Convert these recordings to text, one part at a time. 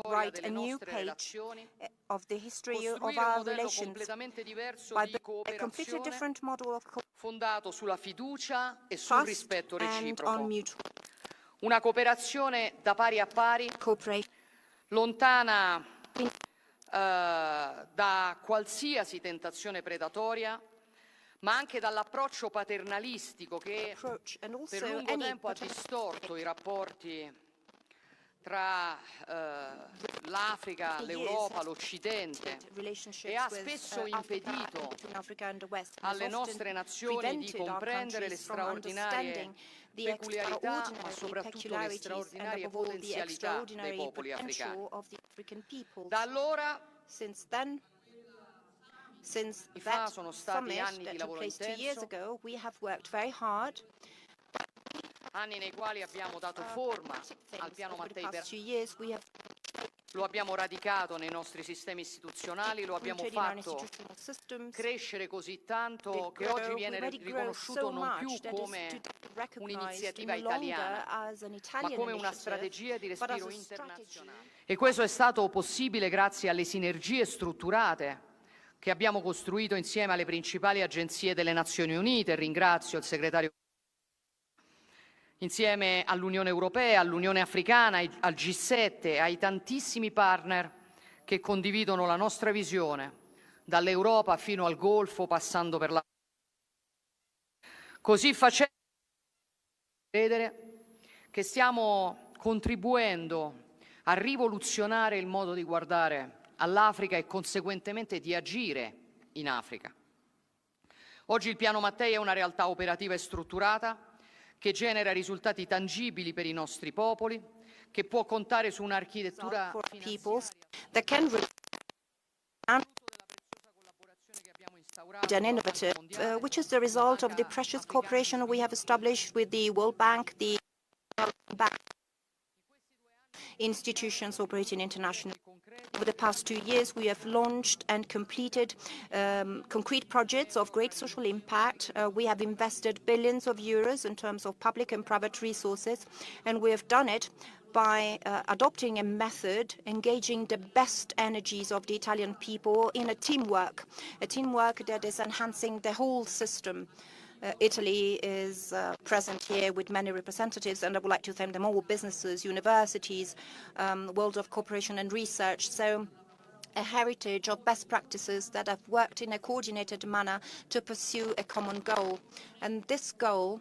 write a new page of the history of our relations by building a completely different model of fondato sulla fiducia e sul trust rispetto and reciproco. on mutual Una cooperazione da pari a pari, cooperation. lontana da qualsiasi tentazione predatoria, ma anche dall'approccio paternalistico che per lungo tempo ha distorto i rapporti tra l'Africa, l'Europa, l'Occidente e ha spesso impedito alle nostre nazioni di comprendere le straordinarie peculiarità, ma soprattutto le straordinarie potenzialità dei popoli africani. Da allora, since I that sono stati summit anni that di took lavoro place 2 years intenso, ago, we have worked very hard. anni nei quali abbiamo dato forma al piano Mattei per lo abbiamo radicato nei nostri sistemi istituzionali, lo abbiamo fatto crescere così tanto che oggi viene riconosciuto non più come un'iniziativa italiana, ma come una strategia di respiro internazionale. E questo è stato possibile grazie alle sinergie strutturate che abbiamo costruito insieme alle principali agenzie delle Nazioni Unite. Ringrazio il segretario, insieme all'Unione Europea, all'Unione Africana, al G7, ai tantissimi partner che condividono la nostra visione, dall'Europa fino al Golfo, passando per la... Così facendo, credere che stiamo contribuendo a rivoluzionare il modo di guardare all'Africa e conseguentemente di agire in Africa. Oggi il piano Mattei è una realtà operativa e strutturata che genera risultati tangibili per i nostri popoli, che può contare su un'architettura and innovative, which is the result of the precious cooperation we have established with the World Bank, the institutions operating internationally. Over the past 2 years, we have launched and completed concrete projects of great social impact. We have invested billions of euros in terms of public and private resources, and we have done it by adopting a method engaging the best energies of the Italian people in a teamwork that is enhancing the whole system. Italy is present here with many representatives, and I would like to thank them all, businesses, universities, world of cooperation and research. So a heritage of best practices that have worked in a coordinated manner to pursue a common goal. And this goal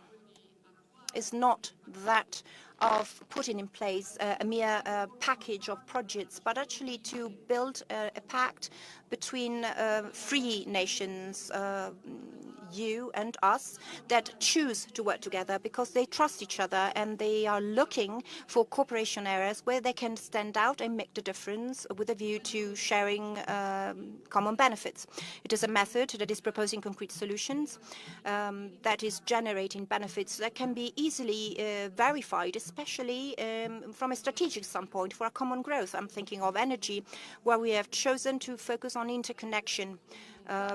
is not that of putting in place a mere package of projects, but actually to build a pact between free nations, you and us, that choose to work together because they trust each other and they are looking for cooperation areas where they can stand out and make the difference with a view to sharing common benefits. It is a method that is proposing concrete solutions, that is generating benefits that can be easily verified, especially from a strategic standpoint for a common growth. I'm thinking of energy, where we have chosen to focus on interconnection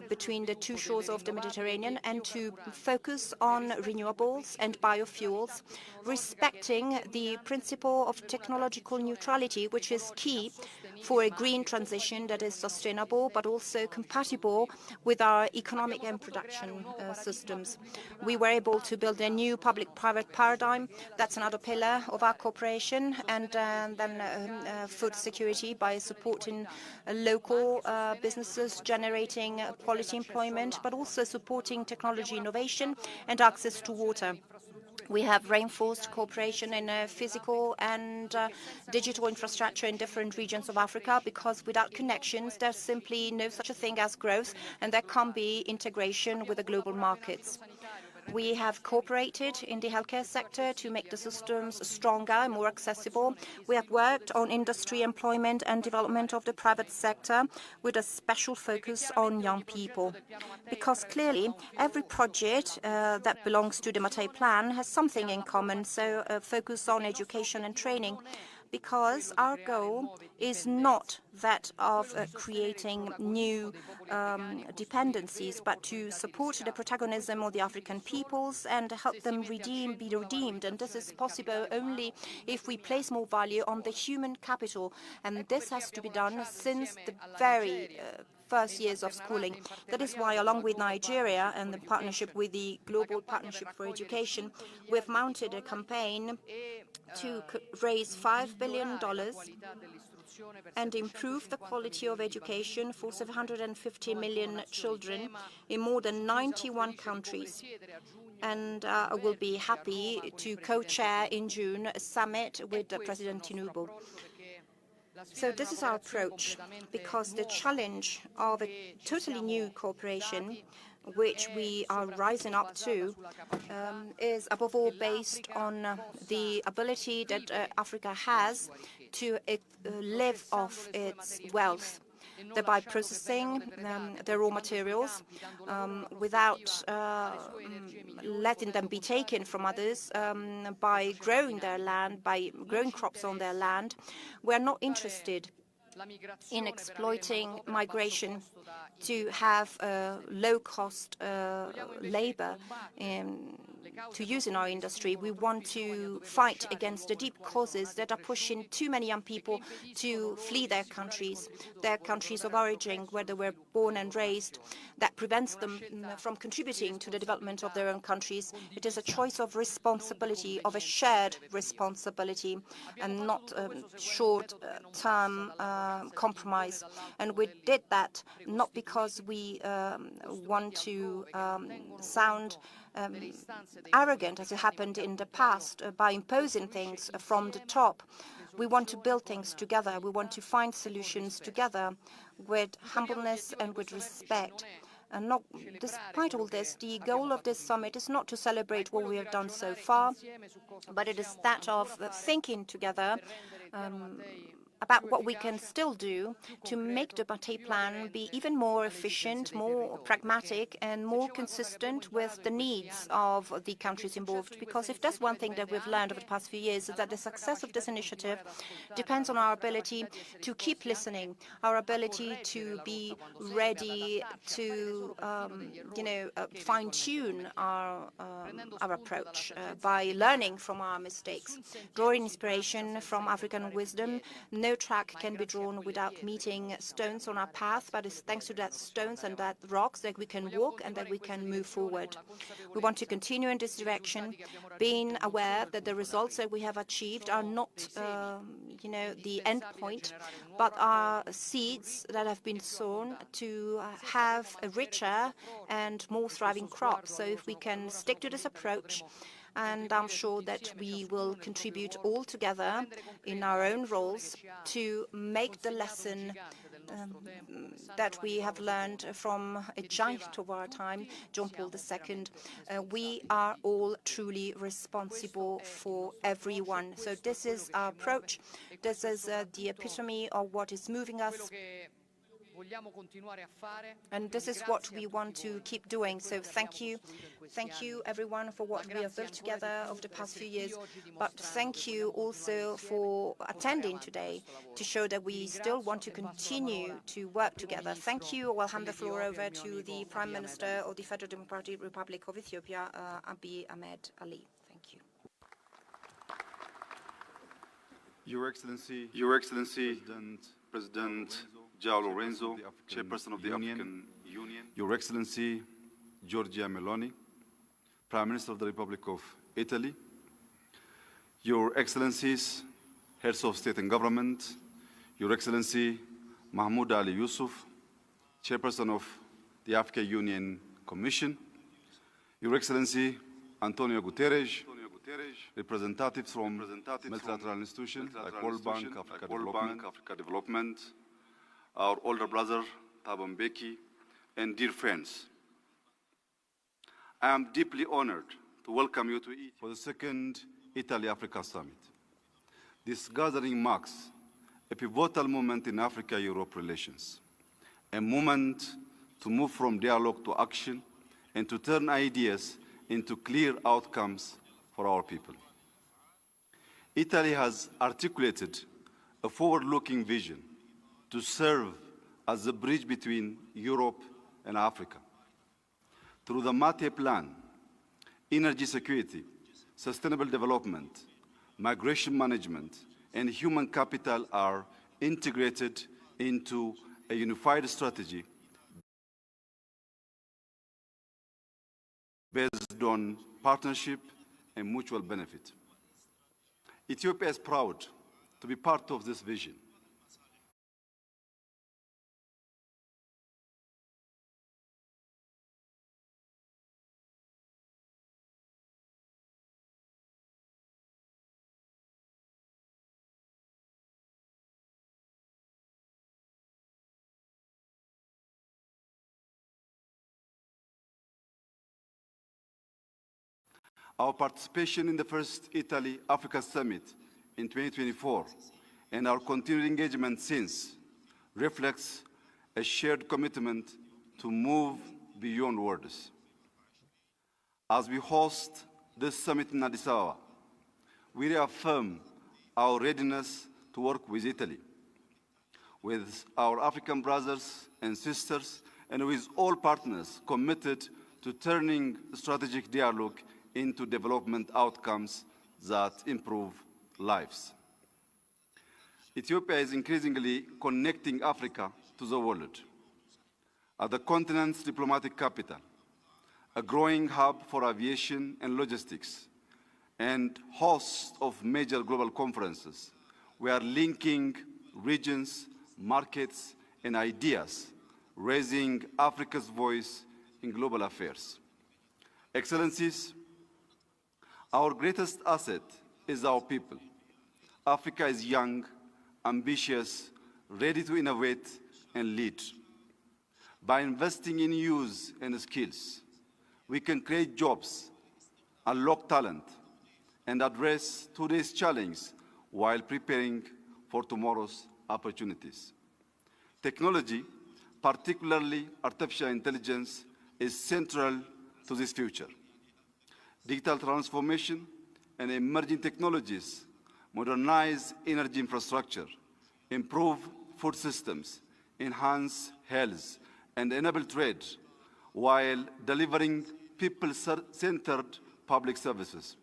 between the two shores of the Mediterranean and to focus on renewables and biofuels, respecting the principle of technological neutrality, which is key for a green transition that is sustainable but also compatible with our economic and production systems. We were able to build a new public-private paradigm. That's another pillar of our cooperation. And then food security by supporting local businesses generating quality employment, but also supporting technology innovation and access to water. We have reinforced cooperation in physical and digital infrastructure in different regions of Africa, because without connections, there's simply no such a thing as growth, and there can't be integration with the global markets. We have cooperated in the healthcare sector to make the systems stronger and more accessible. We have worked on industry, employment and development of the private sector with a special focus on young people. Because clearly, every project that belongs to the Mattei Plan has something in common, so a focus on education and training. because our goal is not that of creating new dependencies, but to support the protagonism of the African peoples and help them be redeemed. And this is possible only if we place more value on the human capital. And this has to be done since the very first years of schooling. That is why, along with Nigeria and the partnership with the Global Partnership for Education, we've mounted a campaign to raise $5 billion and improve the quality of education for 750 million children in more than 91 countries. And I will be happy to co-chair in June a summit with President Tinubu. So this is our approach, because the challenge of a totally new cooperation, which we are rising up to, is above all based on the ability that Africa has to live off its wealth, thereby processing the raw materials without letting them be taken from others, by growing their land, by growing crops on their land. We're not interested in exploiting migration to have low-cost labor to use in our industry. We want to fight against the deep causes that are pushing too many young people to flee their countries of origin, where they were born and raised, that prevents them from contributing to the development of their own countries. It is a choice of responsibility, of a shared responsibility, and not a short-term compromise. And we did that not because we want to sound arrogant, as it happened in the past, by imposing things from the top. We want to build things together. We want to find solutions together with humbleness and with respect. And not, despite all this, the goal of this summit is not to celebrate what we have done so far, but it is that of thinking together about what we can still do to make the Bate plan be even more efficient, more pragmatic, and more consistent with the needs of the countries involved. Because if there's one thing that we've learned over the past few years, is that the success of this initiative depends on our ability to keep listening, our ability to be ready to, fine-tune our approach by learning from our mistakes, drawing inspiration from African wisdom. No track can be drawn without meeting stones on our path, but it's thanks to that stones and that rocks that we can walk and that we can move forward. We want to continue in this direction, being aware that the results that we have achieved are not, the end point, but are seeds that have been sown to have a richer and more thriving crop. So if we can stick to this approach, and I'm sure that we will contribute all together in our own roles to make the lesson that we have learned from a giant of our time, John Paul II. We are all truly responsible for everyone. So this is our approach. This is the epitome of what is moving us. And this is what we want to keep doing. So thank you. Thank you, everyone, for what we have built together over the past few years. But thank you also for attending today to show that we still want to continue to work together. Thank you. I'll hand the floor over to the Prime Minister of the Federal Democratic Republic of Ethiopia, AbiyAhamdAli. Thank you. Your Excellency, President João Lorenzo, Chairperson of the African Union, Your Excellency Giorgia Meloni, Prime Minister of the Republic of Italy, Your Excellencies, Heads of State and Government, Your Excellency Mahmoud Ali Yusuf, Chairperson of the African Union Commission, Your Excellency Antonio Guterres, representatives from multilateral institutions like World Bank, Africa Development, our older brother, Thabo Mbeki, and dear friends. I am deeply honored to welcome you to Italy for the second Italy-Africa Summit. This gathering marks a pivotal moment in Africa-Europe relations, a moment to move from dialogue to action and to turn ideas into clear outcomes for our people. Italy has articulated a forward-looking vision to serve as the bridge between Europe and Africa. Through the Mate Plan, energy security, sustainable development, migration management, and human capital are integrated into a unified strategy based on partnership and mutual benefit. Ethiopia is proud to be part of this vision. Our participation in the first Italy-Africa Summit in 2024 and our continued engagement since reflects a shared commitment to move beyond words. As we host this summit in Addis Ababa, we reaffirm our readiness to work with Italy, with our African brothers and sisters, and with all partners committed to turning strategic dialogue into development outcomes that improve lives. Ethiopia is increasingly connecting Africa to the world. As the continent's diplomatic capital, a growing hub for aviation and logistics, and host of major global conferences, we are linking regions, markets, and ideas, raising Africa's voice in global affairs. Excellencies, our greatest asset is our people. Africa is young, ambitious, ready to innovate and lead. By investing in youth and skills, we can create jobs, unlock talent, and address today's challenges while preparing for tomorrow's opportunities. Technology, particularly artificial intelligence, is central to this future. Digital transformation and emerging technologies modernize energy infrastructure, improve food systems, enhance health, and enable trade, while delivering people-centered public services.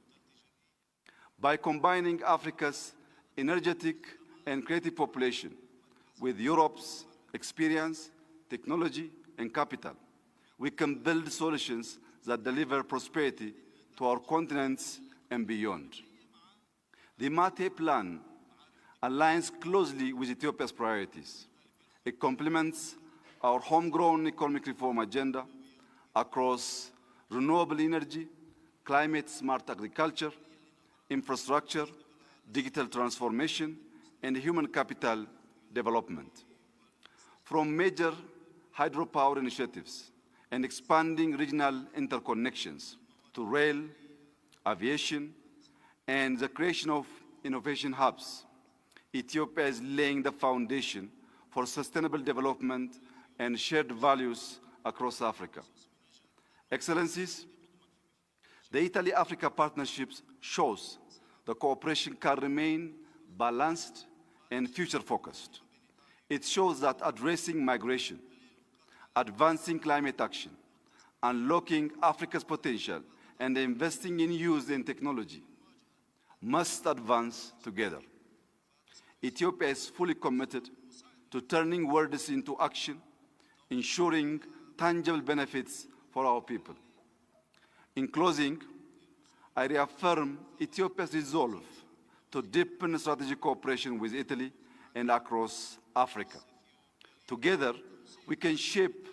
By combining Africa's energetic and creative population with Europe's experience, technology, and capital, we can build solutions that deliver prosperity to our continents and beyond. The Mate Plan aligns closely with Ethiopia's priorities. It complements our homegrown economic reform agenda across renewable energy, climate-smart agriculture, infrastructure, digital transformation, and human capital development. From major hydropower initiatives and expanding regional interconnections to rail, aviation, and the creation of innovation hubs, Ethiopia is laying the foundation for sustainable development and shared values across Africa. Excellencies, the Italy-Africa partnerships shows the cooperation can remain balanced and future-focused. It shows that addressing migration, advancing climate action, unlocking Africa's potential, and investing in youth and technology must advance together. Ethiopia is fully committed to turning words into action, ensuring tangible benefits for our people. In closing, I reaffirm Ethiopia's resolve to deepen strategic cooperation with Italy and across Africa. Together, we can shape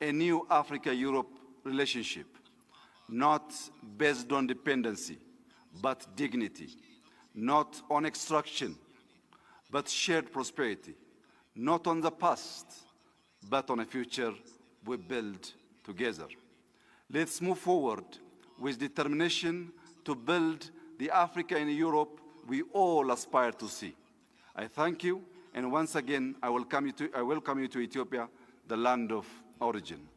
a new Africa-Europe relationship, not based on dependency, but dignity, not on extraction, but shared prosperity, not on the past, but on a future we build together. Let's move forward with determination to build the Africa and Europe we all aspire to see. I thank you, and once again, I welcome you to Ethiopia, the land of origin.